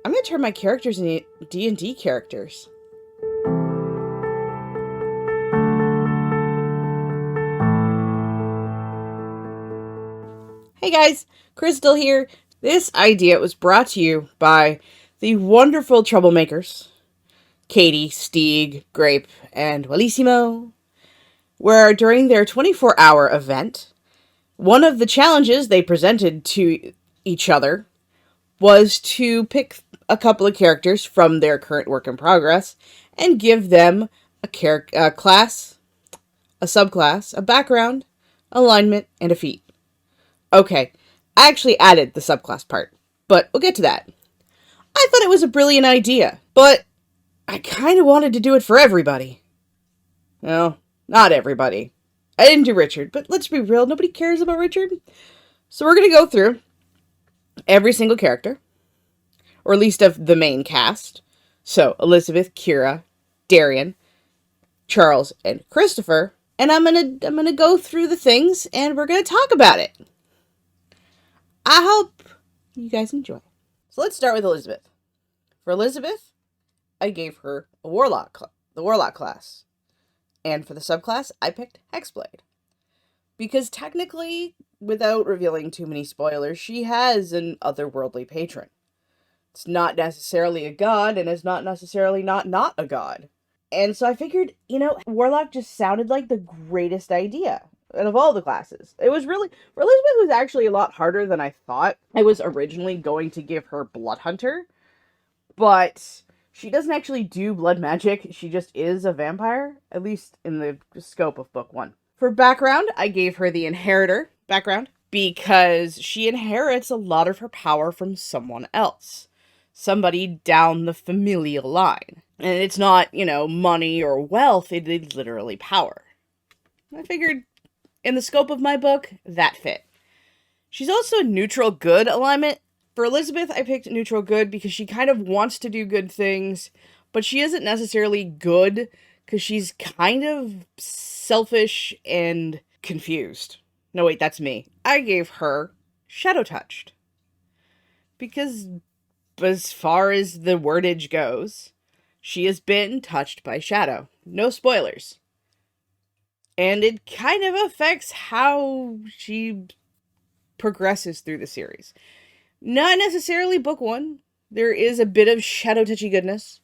I'm going to turn my characters into D&D characters. Hey guys, Crystal here. This idea was brought to you by the wonderful troublemakers, Katie, Stieg, Grape, and Wellissimo, where during their 24-hour event, one of the challenges they presented to each other was to pick a couple of characters from their current work in progress and give them a class, a subclass, a background, alignment, and a feat. Okay, I actually added the subclass part, but we'll get to that. I thought it was a brilliant idea, but I kind of wanted to do it for everybody. Well, not everybody. I didn't do Richard, but let's be real, nobody cares about Richard. So we're going to go through every single character, or at least of the main cast. So Elizabeth, Kira, Darian, Charles, and Christopher. And I'm gonna go through the things and we're gonna talk about it. I hope you guys enjoy. So let's start with Elizabeth. For Elizabeth, I gave her the Warlock class. And for the subclass, I picked Hexblade. Because technically, without revealing too many spoilers, she has an otherworldly patron. It's not necessarily a god, and is not necessarily not a god. And so I figured, Warlock just sounded like the greatest idea out of all the classes. It was really, for Elizabeth, was actually a lot harder than I thought. I was originally going to give her Blood Hunter, but she doesn't actually do blood magic. She just is a vampire, at least in the scope of book 1. For background, I gave her the Inheritor background because she inherits a lot of her power from someone else. Somebody down the familial line. And it's not, money or wealth, it is literally power. I figured, in the scope of my book, that fit. She's also neutral good alignment. For Elizabeth, I picked neutral good because she kind of wants to do good things, but she isn't necessarily good because she's kind of selfish and confused. No, wait, that's me. I gave her Shadow Touched. Because as far as the wordage goes, she has been touched by Shadow. No spoilers. And it kind of affects how she progresses through the series. Not necessarily book 1. There is a bit of shadow touchy goodness,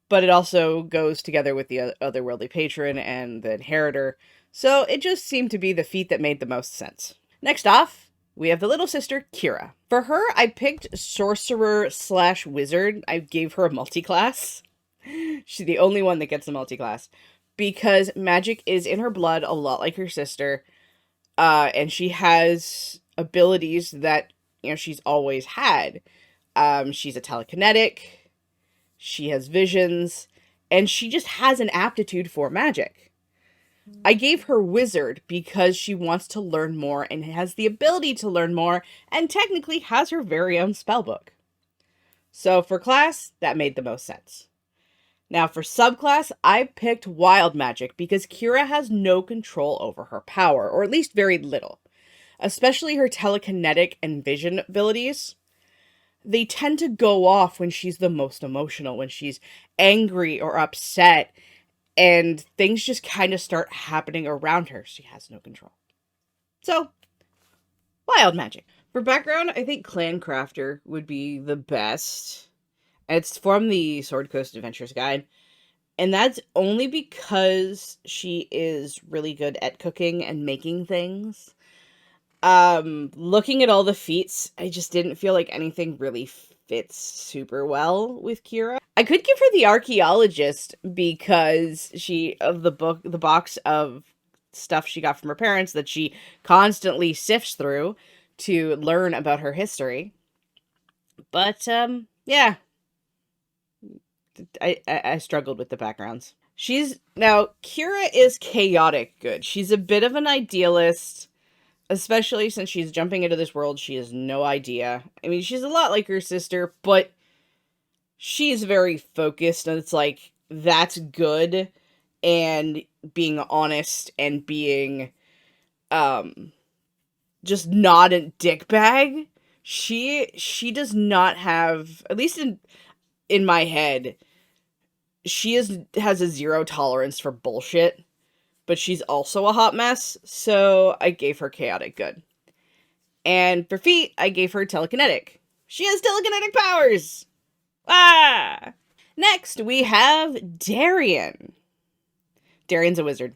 but it also goes together with the otherworldly patron and the inheritor. So it just seemed to be the feat that made the most sense. Next off, we have the little sister, Kira. For her, I picked sorcerer/wizard. I gave her a multi-class. She's the only one that gets a multi-class. Because magic is in her blood, a lot like her sister. And she has abilities that, she's always had. She's a telekinetic. She has visions. And she just has an aptitude for magic. I gave her wizard because she wants to learn more and has the ability to learn more and technically has her very own spellbook. So for class, that made the most sense. Now for subclass, I picked wild magic because Kira has no control over her power, or at least very little. Especially her telekinetic and vision abilities. They tend to go off when she's the most emotional, when she's angry or upset, and things just kind of start happening around her. She has no control. So, wild magic. For background, I think Clan Crafter would be the best. It's from the Sword Coast Adventures Guide. And that's only because she is really good at cooking and making things. Looking at all the feats, I just didn't feel like anything really fits super well with Kira. I could give her the archaeologist because the box of stuff she got from her parents that she constantly sifts through to learn about her history. But, yeah. I struggled with the backgrounds. Kira is chaotic good. She's a bit of an idealist, especially since she's jumping into this world she has no idea. I mean, she's a lot like her sister, but she's very focused, and it's like, that's good, and being honest and being, just not a dickbag. She does not have, at least in my head, has a zero tolerance for bullshit, but she's also a hot mess, so I gave her chaotic good. And for feet, I gave her telekinetic. She has telekinetic powers! Ah! Next, we have Darian. Darian's a wizard.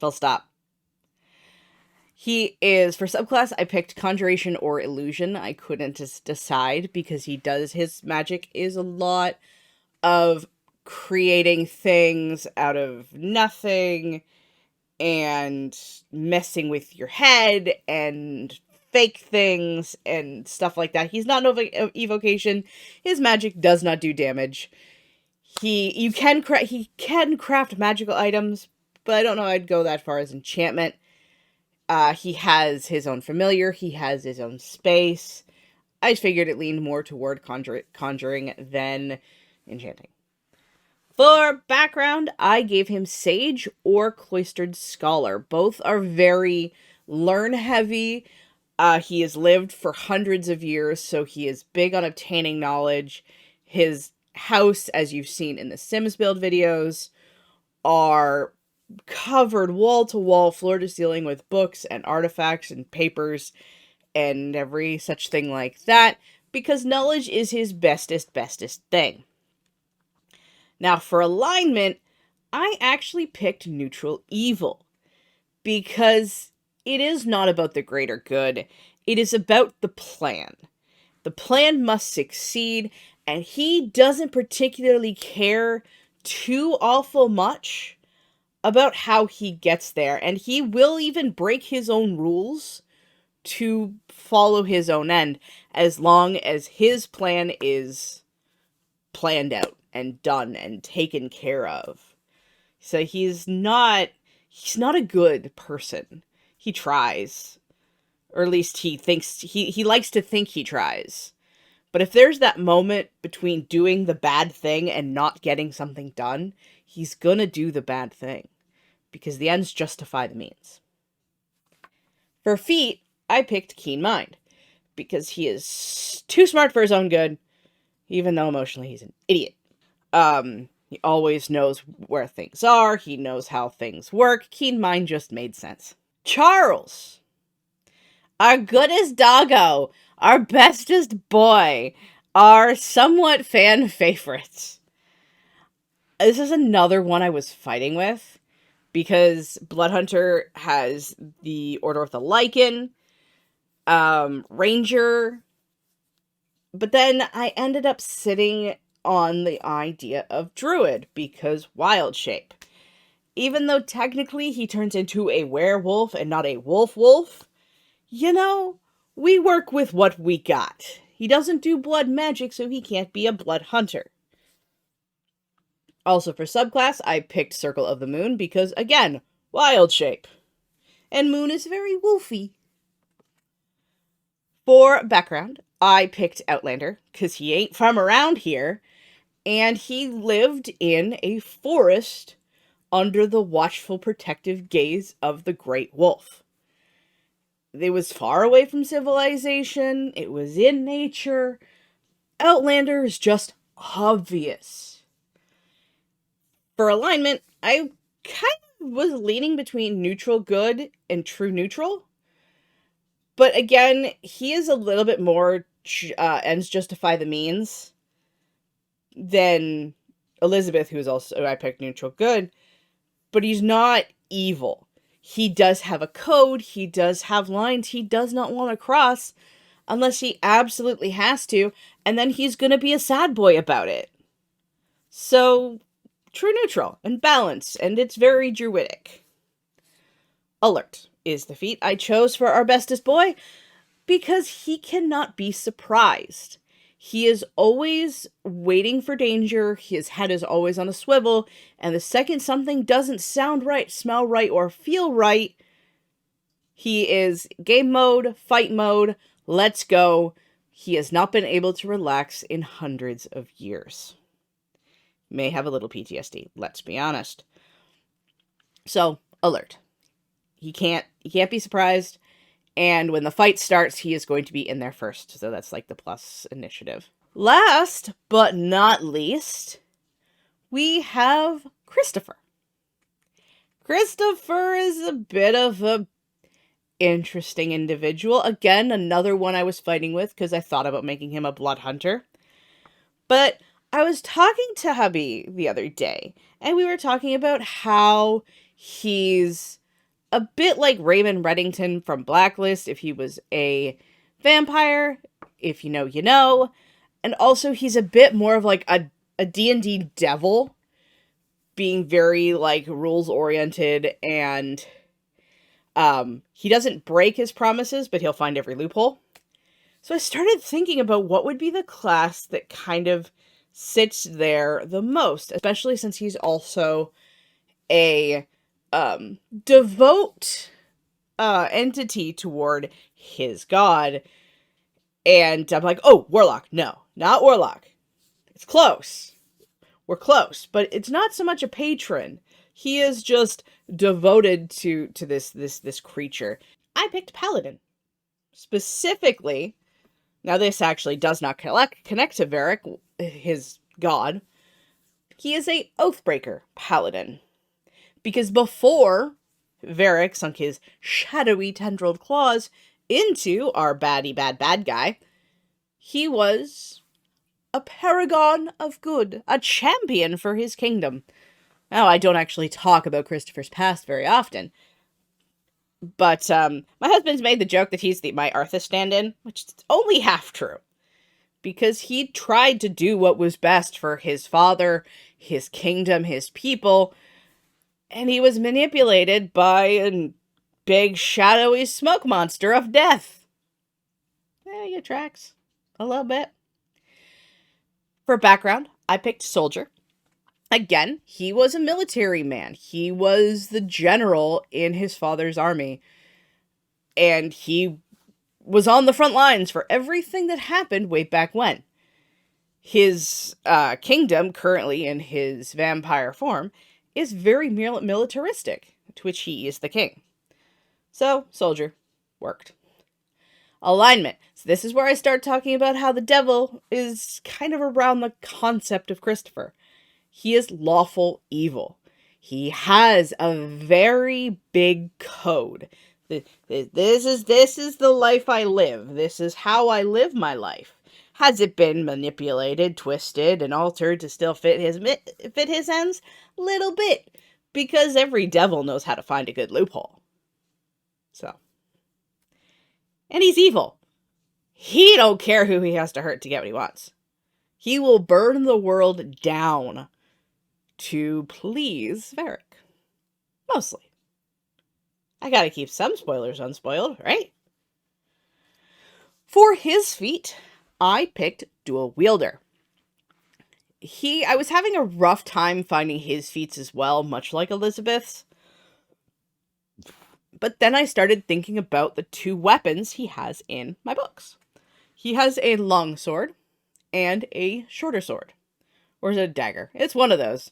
Full stop. He is, for subclass, I picked Conjuration or Illusion. I couldn't just decide because his magic is a lot of creating things out of nothing and messing with your head and fake things and stuff like that. He's not an evocation. His magic does not do damage. He can craft magical items, but I don't know I'd go that far as enchantment. He has his own familiar. He has his own space. I figured it leaned more toward conjuring than enchanting. For background, I gave him Sage or Cloistered Scholar. Both are very learn-heavy. He has lived for hundreds of years, so he is big on obtaining knowledge. His house, as you've seen in the Sims build videos, are covered wall-to-wall, floor-to-ceiling with books and artifacts and papers and every such thing like that, because knowledge is his bestest thing. Now, for alignment, I actually picked neutral evil, because it is not about the greater good, it is about the plan. The plan must succeed, and he doesn't particularly care too awful much about how he gets there, and he will even break his own rules to follow his own end, as long as his plan is planned out and done and taken care of. So he's not a good person. He tries. Or at least he likes to think he tries. But if there's that moment between doing the bad thing and not getting something done, he's gonna do the bad thing. Because the ends justify the means. For feet, I picked Keen Mind. Because he is too smart for his own good, even though emotionally he's an idiot. He always knows where things are, he knows how things work. Keen Mind just made sense. Charles! Our goodest doggo, our bestest boy, our somewhat fan favorites. This is another one I was fighting with, because Bloodhunter has the Order of the Lycan, Ranger, but then I ended up sitting on the idea of Druid, because Wild Shape. Even though technically he turns into a werewolf and not a wolf, we work with what we got. He doesn't do blood magic, so he can't be a blood hunter. Also for subclass, I picked Circle of the Moon because, again, Wild Shape. And Moon is very wolfy. For background, I picked Outlander, because he ain't from around here, and he lived in a forest under the watchful protective gaze of the Great Wolf. It was far away from civilization, it was in nature. Outlander is just obvious. For alignment, I kind of was leaning between neutral good and true neutral. But again, he is a little bit more ends justify the means than Elizabeth, who's also, I picked neutral good. But he's not evil. He does have a code, he does have lines he does not want to cross unless he absolutely has to, and then he's gonna be a sad boy about it. So, true neutral and balance, and it's very druidic. Alert is the feat I chose for our bestest boy because he cannot be surprised. He is always waiting for danger, his head is always on a swivel, and the second something doesn't sound right, smell right, or feel right, he is game mode, fight mode, let's go. He has not been able to relax in hundreds of years. May have a little PTSD, let's be honest. So, alert. He can't be surprised, And when the fight starts, he is going to be in there first. So that's like the plus initiative. Last but not least, we have Christopher. Christopher is a bit of a interesting individual. Again, another one I was fighting with because I thought about making him a blood hunter. But I was talking to hubby the other day, and we were talking about how he's a bit like Raymond Reddington from Blacklist if he was a vampire. If you know, you know. And also he's a bit more of like a D&D devil, being very like rules oriented, and he doesn't break his promises, but he'll find every loophole. So I started thinking about what would be the class that kind of sits there the most, especially since he's also a devout entity toward his god. And I'm like, oh, warlock. No, not warlock. It's close. We're close, but it's not so much a patron. He is just devoted to this creature. I picked paladin. Specifically, now this actually does not connect to Varric, his god. He is a Oathbreaker paladin. Because before Varric sunk his shadowy tendrilled claws into our bad guy, he was a paragon of good, a champion for his kingdom. Now, I don't actually talk about Christopher's past very often, but my husband's made the joke that he's my Arthas stand-in, which is only half true, because he tried to do what was best for his father, his kingdom, his people, and he was manipulated by a big, shadowy smoke monster of death. Yeah, it tracks a little bit. For background, I picked soldier. Again, he was a military man. He was the general in his father's army. And he was on the front lines for everything that happened way back when. His kingdom, currently in his vampire form, is very militaristic, to which he is the king. So, soldier. Worked. Alignment. So this is where I start talking about how the devil is kind of around the concept of Christopher. He is lawful evil. He has a very big code. This is the life I live. This is how I live my life. Has it been manipulated, twisted, and altered to still fit his ends? Little bit. Because every devil knows how to find a good loophole. So. And he's evil. He don't care who he has to hurt to get what he wants. He will burn the world down to please Varric. Mostly. I gotta keep some spoilers unspoiled, right? For his feat, I picked dual wielder. I was having a rough time finding his feats as well, much like Elizabeth's. But then I started thinking about the two weapons he has in my books. He has a long sword and a shorter sword. Or is it a dagger? It's one of those.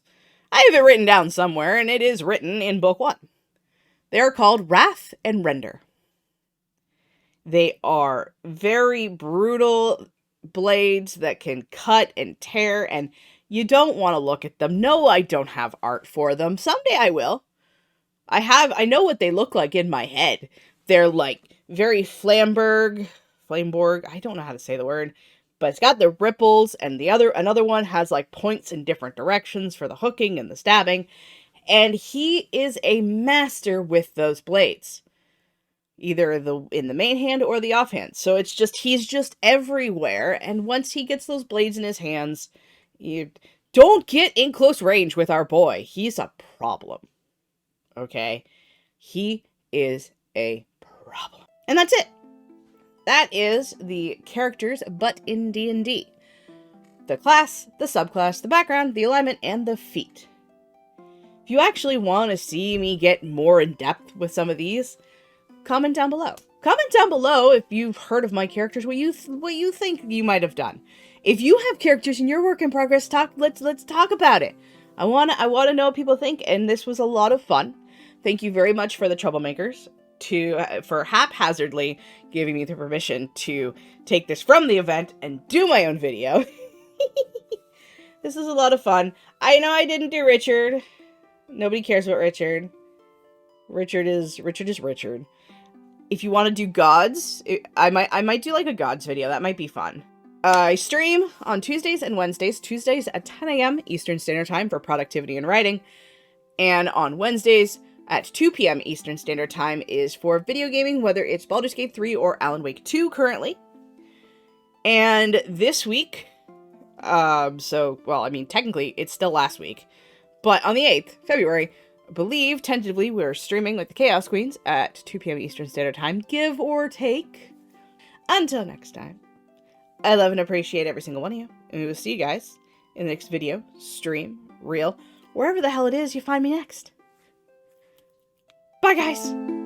I have it written down somewhere, and it is written in book 1. They are called Wrath and Render. They are very brutal blades that can cut and tear, and you don't want to look at them. No, I don't have art for them. Someday I will. I know what they look like in my head. They're like very Flamborg, I don't know how to say the word, but it's got the ripples, and another one has like points in different directions for the hooking and the stabbing, and he is a master with those blades. Either in the main hand or the offhand. So he's just everywhere, and once he gets those blades in his hands, you don't get in close range with our boy. He's a problem. Okay? He is a problem. And that's it. That is the characters, but in D&D. The class, the subclass, the background, the alignment, and the feat. If you actually want to see me get more in depth with some of these, comment down below. Comment down below if you've heard of my characters, what you think you might have done. If you have characters in your work in progress, let's talk about it. I wanna know what people think, and this was a lot of fun. Thank you very much for the troublemakers. for haphazardly giving me the permission to take this from the event and do my own video. This is a lot of fun. I know I didn't do Richard. Nobody cares about Richard. Richard is Richard. If you want to do gods, I might do like a gods video. That might be fun. I stream on Tuesdays and Wednesdays. Tuesdays at 10 a.m. Eastern Standard Time for productivity and writing. And on Wednesdays at 2 p.m. Eastern Standard Time is for video gaming, whether it's Baldur's Gate 3 or Alan Wake 2 currently. And this week, technically it's still last week, but on the 8th, February, I believe, tentatively, we're streaming with the Chaos Queens at 2 p.m. Eastern Standard Time, give or take. Until next time, I love and appreciate every single one of you, and we will see you guys in the next video, stream, reel, wherever the hell it is you find me next. Bye, guys!